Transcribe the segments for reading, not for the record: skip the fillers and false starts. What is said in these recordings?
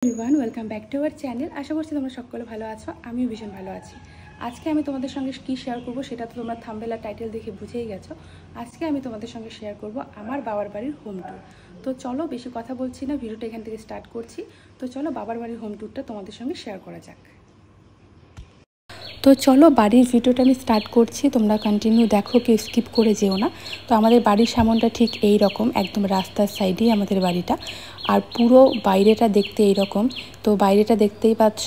Everyone welcome back to our channel. আশা করছি তোমরা সকলে ভালো আছো, আমিও ভীষণ ভালো আছি। আজকে আমি তোমাদের সঙ্গে কী শেয়ার করব সেটা তো তোমরা থাম্বনেল আর টাইটেল দেখে বুঝেই গেছো। আজকে আমি তোমাদের সঙ্গে শেয়ার করব আমার বাবার বাড়ির হোম ট্যুর। তো চলো বেশি কথা বলছি না, ভিডিওটা এখান থেকে স্টার্ট করছি। তো চলো বাবার বাড়ির হোম ট্যুরটা তোমাদের সঙ্গে শেয়ার করা যাক। তো চলো বাড়ির ভিডিওটা আমি স্টার্ট করছি, তোমরা কন্টিনিউ দেখো, কেউ স্কিপ করে যেও না। তো আমাদের বাড়ির সামনটা ঠিক এই রকম, একদম রাস্তার সাইডেই আমাদের বাড়িটা। আর পুরো বাইরেটা দেখতে এই রকম। তো বাইরেটা দেখতেই পাচ্ছ,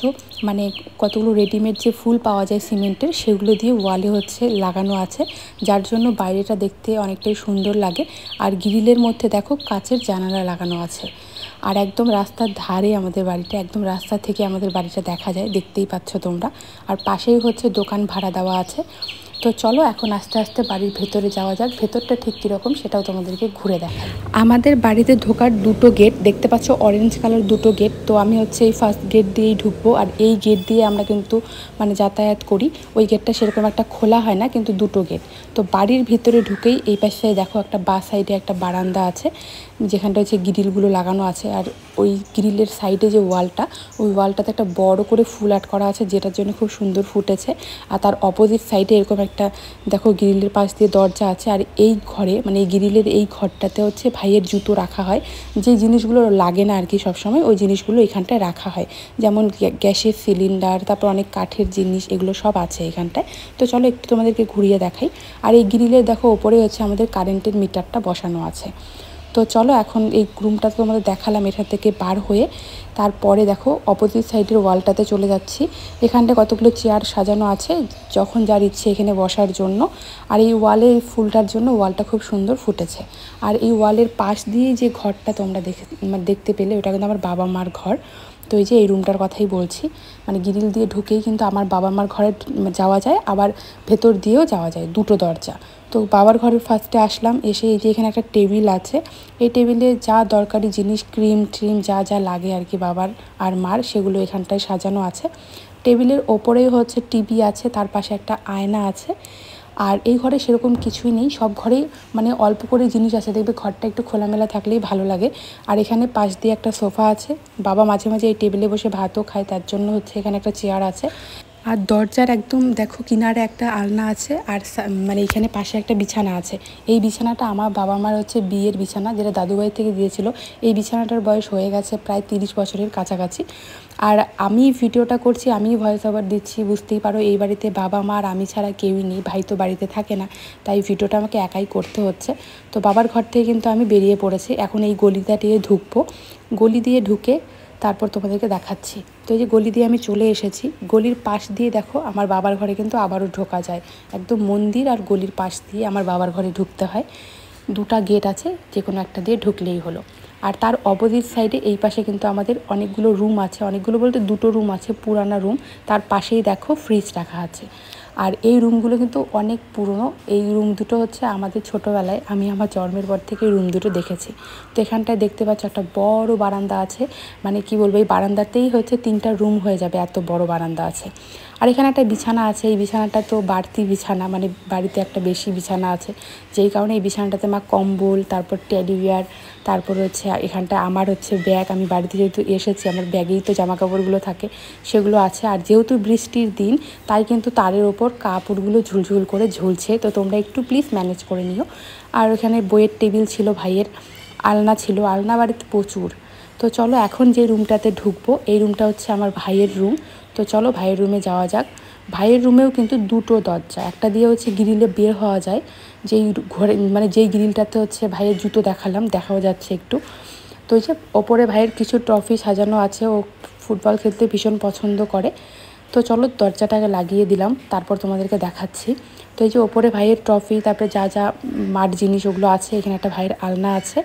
মানে কতগুলো রেডিমেড যে ফুল পাওয়া যায় সিমেন্টের, সেগুলো দিয়ে ওয়ালে লাগানো আছে, যার জন্য বাইরেটা দেখতে অনেকটাই সুন্দর লাগে। আর গ্রিলের মধ্যে দেখো কাচের জানালা লাগানো আছে। আর একদম রাস্তার ধারে আমাদের বাড়িটা, একদম রাস্তা থেকে আমাদের বাড়িটা দেখা যায়, দেখতেই পাচ্ছ তোমরা। আর পাশেই দোকান ভাড়া দেওয়া আছে। তো চলো এখন আস্তে আস্তে বাড়ির ভেতরে যাওয়া যাক। ভেতরটা ঠিক কীরকম সেটাও তোমাদেরকে ঘুরে দেখাই। আমাদের বাড়িতে ঢোকার দুটো গেট দেখতে পাচ্ছ, অরেঞ্জ কালার দুটো গেট। তো আমি এই ফার্স্ট গেট দিয়েই ঢুকবো। আর এই গেট দিয়ে আমরা কিন্তু যাতায়াত করি। ওই গেটটা সেরকম একটা খোলা হয় না, কিন্তু দুটো গেট। তো বাড়ির ভিতরে ঢুকেই এই পাশে দেখো একটা সাইডে একটা বারান্দা আছে, যেখানটা গ্রিলগুলো লাগানো আছে। আর ওই গ্রিলের সাইডে যে ওয়ালটা, ওই ওয়ালটাতে একটা বড় করে ফুল আর্ট করা আছে, যেটার জন্য খুব সুন্দর ফুটেছে। আর তার অপোজিট সাইডে এরকম একটা দেখো গ্রিলের পাশ দিয়ে দরজা আছে। আর এই ঘরে এই গ্রিলের এই ঘরটাতে ভাইয়ের জুতো রাখা হয়। যে জিনিসগুলো লাগে না আর কি সবসময়, ওই জিনিসগুলো এখানটায় রাখা হয়। যেমন গ্যাসের সিলিন্ডার, তারপর অনেক কাঠের জিনিস, এগুলো সব আছে এখানটায়। তো চলো একটু তোমাদেরকে ঘুরিয়ে দেখাই। আর এই গ্রিলের দেখো ওপরে আমাদের কারেন্টের মিটারটা বসানো আছে। তো চলো এখন এই রুমটা তো তোমাদের দেখালাম, এখান থেকে বার হয়ে তারপরে দেখো অপোজিট সাইডের ওয়ালটাতে চলে যাচ্ছি। এখানটায় কতগুলো চেয়ার সাজানো আছে, যখন যার ইচ্ছে এখানে বসার জন্য। আর এই ওয়ালে ফুলটার জন্য ওয়ালটা খুব সুন্দর ফুটেছে। আর এই ওয়ালের পাশ দিয়ে যে ঘরটা তোমরা দেখতে পেলে, ওটা কিন্তু আমার বাবা মার ঘর। তো এই যে এই রুমটার কথাই বলছি, গ্রিল দিয়ে ঢুকেই কিন্তু আমার বাবা মার ঘরে যাওয়া যায়, আবার ভেতর দিয়েও যাওয়া যায়, দুটো দরজা। তো বাবার ঘরের ফার্স্টে আসলাম, এসে এই যে এখানে একটা টেবিল আছে। এই টেবিলে যা দরকারি জিনিস, ক্রিম ট্রিম যা যা লাগে আর কি বাবার আর মার, সেগুলো এখানটায় সাজানো আছে। টেবিলের ওপরেই টিভি আছে, তার পাশে একটা আয়না আছে। আর এই ঘরে সেরকম কিছুই নেই, সব ঘরেই অল্প করে জিনিস আছে। দেখবে ঘরটা একটু খোলামেলা থাকলেই ভালো লাগে। আর এখানে পাশ দিয়ে একটা সোফা আছে, বাবা মাঝে মাঝে এই টেবিলে বসে ভাতও খায়, তার জন্য এখানে একটা চেয়ার আছে। আর দরজার একদম দেখো কিনারে একটা আলনা আছে। আর এখানে পাশে একটা বিছানা আছে। এই বিছানাটা আমার বাবা মার বিয়ের বিছানা, যেটা দাদুভাই থেকে দিয়েছিল। এই বিছানাটার বয়স হয়ে গেছে প্রায় 30 বছরের কাছাকাছি। আর আমি ভিডিওটা করছি, আমি ভয়েস ওভার দিচ্ছি, বুঝতেই পারো এই বাড়িতে বাবা মা আর আমি ছাড়া কেউই নেই। ভাই তো বাড়িতে থাকে না, তাই ভিডিওটা আমাকে একাই করতে হচ্ছে। তো বাবার ঘর থেকে কিন্তু আমি বেরিয়ে পড়েছি, এখন এই গলিটা দিয়ে ঢুকবো। গলি দিয়ে ঢুকে তারপর তোমাদেরকে দেখাচ্ছি। তো এই যে গলি দিয়ে আমি চলে এসেছি, গলির পাশ দিয়ে দেখো আমার বাবার ঘরে কিন্তু আবারও ঢোকা যায়। একদম মন্দির আর গলির পাশ দিয়ে আমার বাবার ঘরে ঢুকতে হয়। দুটা গেট আছে, যে কোনো একটা দিয়ে ঢুকলেই হলো। আর তার অপোজিট সাইডে এই পাশে কিন্তু আমাদের অনেকগুলো রুম আছে, অনেকগুলো বলতে দুটো রুম আছে, পুরানা রুম। তার পাশেই দেখো ফ্রিজ রাখা আছে। আর এই রুমগুলো কিন্তু অনেক পুরনো। এই রুম দুটো আমাদের ছোটোবেলায়, আমি আমার জন্মের পর থেকে এই রুম দুটো দেখেছি। তো এখানটায় দেখতে পাচ্ছ একটা বড় বারান্দা আছে, কি বলবো, এই বারান্দাতেই 3টা রুম হয়ে যাবে, এত বড় বারান্দা আছে। আর এখানে একটা বিছানা আছে, এই বিছানাটা তো বাড়তি বিছানা, বাড়িতে একটা বেশি বিছানা আছে, যেই কারণে এই বিছানাটাতে আমার কম্বল, তারপর টেডি বিয়ার, তারপর এখানটা আমার ব্যাগ, আমি বাড়িতে যেহেতু এসেছি আমার ব্যাগেই তো জামা কাপড়গুলো থাকে, সেগুলো আছে। আর যেহেতু বৃষ্টির দিন, তাই কিন্তু তারের ওপর কাপড়গুলো ঝুলঝুল করে ঝুলছে, তো তোমরা একটু প্লিজ ম্যানেজ করে নিও। আর ওখানে বইয়ের টেবিল ছিল ভাইয়ের, আলনা ছিল, আলনা বাড়িতে প্রচুর। তো চলো এখন যে রুমটাতে ঢুকবো, এই রুমটা আমার ভাইয়ের রুম। তো চলো ভাইয়ের রুমে যাওয়া যাক। ভাইয়ের রুমেও কিন্তু দুটো দরজা, একটা দিয়ে গ্রিলে বের হওয়া যায়, যেই ঘরে যেই গ্রিলটাতে ভাইয়ের জুতো দেখাও যাচ্ছে একটু। তো এই যে ওপরে ভাইয়ের কিছু ট্রফি সাজানো আছে, ও ফুটবল খেলতে ভীষণ পছন্দ করে। তো চলো দরজাটাকে লাগিয়ে দিলাম, তারপর তোমাদেরকে দেখাচ্ছি। তো এই যে ওপরে ভাইয়ের ট্রফি, তারপরে যা যা মাঠ জিনিস ওগুলো আছে। এখানে একটা ভাইয়ের আলনা আছে।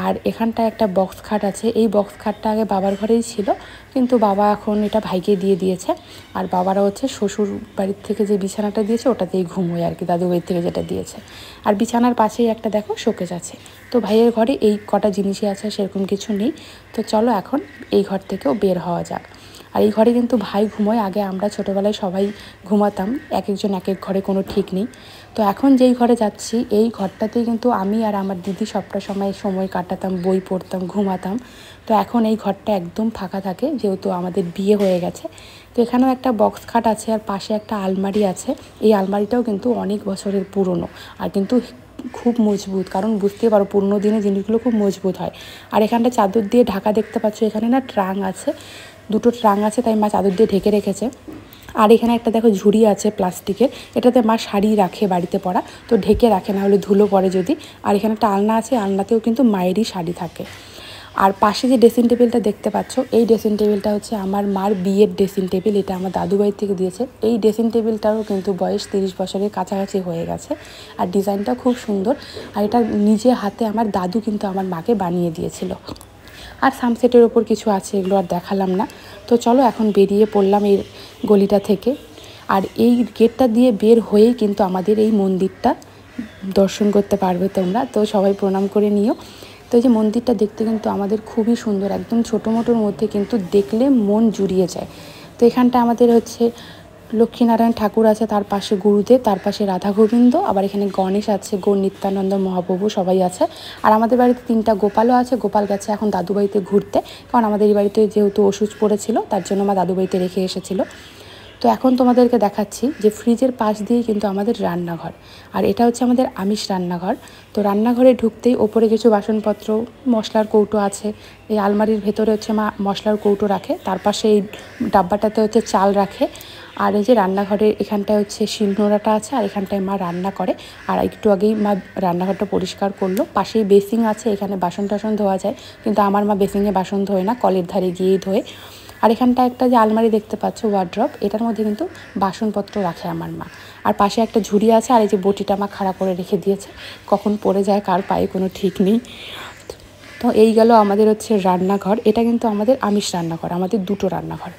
আর এখানটায় একটা বক্স খাট আছে। এই বক্স খাটটা আগে বাবার ঘরেই ছিল, কিন্তু বাবা এখন এটা ভাইকে দিয়ে দিয়েছে। আর বাবারা শ্বশুর বাড়ির থেকে যে বিছানাটা দিয়েছে ওটাতেই ঘুমোয় আর কি, দাদু বাড়ির থেকে যেটা দিয়েছে। আর বিছানার পাশেই একটা দেখো শোকেস আছে। তো ভাইয়ের ঘরে এই কটা জিনিসই আছে, সেরকম কিছু নেই। তো চলো এখন এই ঘর থেকেও বের হওয়া যাক। আর এই ঘরে কিন্তু ভাই ঘুমোয়। আগে আমরা ছোটোবেলায় সবাই ঘুমাতাম, এক একজন এক এক ঘরে, কোনো ঠিক নেই। তো এখন যেই ঘরে যাচ্ছি এই ঘরটাতেই কিন্তু আমি আর আমার দিদি সবটা সময় কাটাতাম, বই পড়তাম, ঘুমাতাম। তো এখন এই ঘরটা একদম ফাঁকা থাকে যেহেতু আমাদের বিয়ে হয়ে গেছে। তো এখানেও একটা বক্স খাট আছে আর পাশে একটা আলমারি আছে। এই আলমারিটাও কিন্তু অনেক বছরের পুরনো আর কিন্তু খুব মজবুত, কারণ বুঝতেই পারো পুরনো দিনে জিনিসগুলো খুব মজবুত হয়। আর এখানটা চাদর দিয়ে ঢাকা দেখতে পাচ্ছ, এখানে না ট্রাং আছে, দুটো ট্রাং আছে, তাই মা চাদর দিয়ে ঢেকে রেখেছে। আর এখানে একটা দেখো ঝুড়ি আছে প্লাস্টিকের, এটাতে মা শাড়ি রাখে বাড়িতে পরা, তো ঢেকে রাখে, না হলে ধুলো পড়ে যদি। আর এখানে একটা আলনা আছে, আলনাতেও কিন্তু মায়েরই শাড়ি থাকে। আর পাশে যে ড্রেসিং টেবিলটা দেখতে পাচ্ছ, এই ড্রেসিং টেবিলটা হচ্ছে আমার মার বিয়ের ড্রেসিং টেবিল, এটা আমার দাদু বাড়ি থেকে দিয়েছে। এই ড্রেসিং টেবিলটারও কিন্তু বয়স 30 বছরের কাছাকাছি হয়ে গেছে আর ডিজাইনটা খুব সুন্দর। আর এটা নিজে হাতে আমার দাদু কিন্তু আমার মাকে বানিয়ে দিয়েছিল। আর সানসেটের ওপর কিছু আছে, এগুলো আর দেখালাম না। তো চলো এখন বেরিয়ে পড়লাম এই গলিটা থেকে। আর এই গেটটা দিয়ে বের হয়েই কিন্তু আমাদের এই মন্দিরটা দর্শন করতে পারবে তোমরা, তো সবাই প্রণাম করে নিও। তো এই যে মন্দিরটা দেখতে কিন্তু আমাদের খুবই সুন্দর, একদম ছোটো মোটোর মধ্যে কিন্তু দেখলে মন জুড়িয়ে যায়। তো এখানটা আমাদের হচ্ছে লক্ষ্মীনারায়ণ ঠাকুর আছে, তার পাশে গুরুদেব, তার পাশে রাধা গোবিন্দ, আবার এখানে গণেশ আছে, গৌর নিত্যানন্দ মহাপ্রভু সবাই আছে। আর আমাদের বাড়িতে 3টা গোপালও আছে। গোপাল গেছে এখন দাদু বাড়িতে ঘুরতে, কারণ আমাদের এই বাড়িতে যেহেতু ওষুধ পড়েছিল তার জন্য মা দাদু বাড়িতে রেখে এসেছিলো। তো এখন তোমাদেরকে দেখাচ্ছি যে ফ্রিজের পাশ দিয়েই কিন্তু আমাদের রান্নাঘর, আর এটা হচ্ছে আমাদের আমিষ রান্নাঘর। তো রান্নাঘরে ঢুকতেই ওপরে কিছু বাসনপত্র, মশলার কৌটো আছে। এই আলমারির ভেতরে হচ্ছে মা মশলার কৌটো রাখে, তার পাশে এই ডাব্বাটাতে হচ্ছে চাল রাখে। আর এই যে রান্নাঘরের এখানটায় হচ্ছে শিলনোড়াটা আছে, আর এখানটায় মা রান্না করে। আর একটু আগেই মা রান্নাঘরটা পরিষ্কার করলো। পাশেই বেসিং আছে, এখানে বাসন টাসন ধোয়া যায়, কিন্তু আমার মা বেসিংয়ে বাসন ধোয় না, কলের ধারে গিয়েই ধোয়। আর এখানটা একটা যে আলমারি দেখতে পাচ্ছ ওয়ার্ড্রপ, এটার মধ্যে কিন্তু বাসনপত্র রাখে আমার মা। আর পাশে একটা ঝুড়ি আছে, আর এই যে বটিটা মা খাড়া করে রেখে দিয়েছে, কখন পড়ে যায় কার পায়ে কোনো ঠিক নেই। তো এই গেল আমাদের হচ্ছে রান্নাঘর। এটা কিন্তু আমাদের আমিষ রান্নাঘর, আমাদের 2টো রান্নাঘর।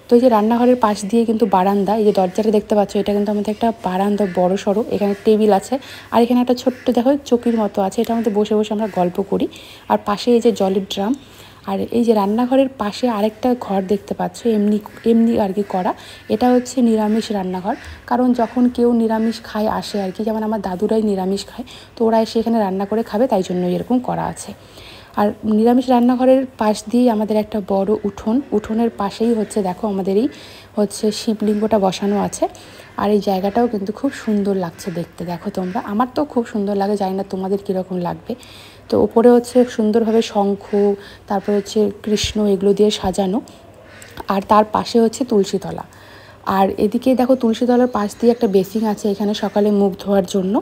তো এই যে রান্নাঘরের পাশ দিয়ে কিন্তু বারান্দা, এই যে দরজাটা দেখতে পাচ্ছ, এটা কিন্তু আমাদের একটা বারান্দা বড় সড়ো। এখানে টেবিল আছে, আর এখানে একটা ছোট্ট দেখো চকির মতো আছে, এটা আমাদের বসে বসে আমরা গল্প করি। আর পাশে এই যে জলের ড্রাম। আর এই যে রান্নাঘরের পাশে আরেকটা ঘর দেখতে পাচ্ছ, এমনি আর কি করা, এটা হচ্ছে নিরামিষ রান্নাঘর। কারণ যখন কেউ নিরামিষ খায় আসে আর কি, যেমন আমার দাদুরাই নিরামিষ খায়, তো ওরা এসে এখানে রান্না করে খাবে, তাই জন্য এরকম করা আছে। আর নিরামিষ রান্নাঘরের পাশ দিয়ে আমাদের একটা বড় উঠোন, উঠোনের পাশেই হচ্ছে দেখো আমাদের এই হচ্ছে শিবলিঙ্গটা বসানো আছে। আর এই জায়গাটাও কিন্তু খুব সুন্দর লাগছে দেখতে, দেখো তোমরা, আমার তো খুব সুন্দর লাগে, জানি না তোমাদের কীরকম লাগবে। তো ওপরে হচ্ছে সুন্দরভাবে শঙ্খ, তারপর হচ্ছে কৃষ্ণ, এগুলো দিয়ে সাজানো। আর তার পাশে হচ্ছে তুলসীতলা। আর এদিকে দেখো তুলসীতলার পাশ দিয়ে একটা বেসিন আছে এখানে সকালে মুখ ধোয়ার জন্য।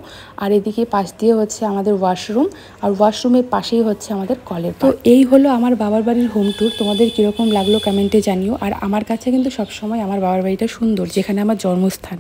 আর এদিকে পাশ দিয়ে হচ্ছে আমাদের ওয়াশরুম, আর ওয়াশরুমের পাশেই হচ্ছে আমাদের কলের। তো এই হলো আমার বাবার বাড়ির হোম ট্যুর। তোমাদের কীরকম লাগলো কমেন্টে জানিও। আর আমার কাছে কিন্তু সবসময় আমার বাবার বাড়িটা সুন্দর, যেখানে আমার জন্মস্থান।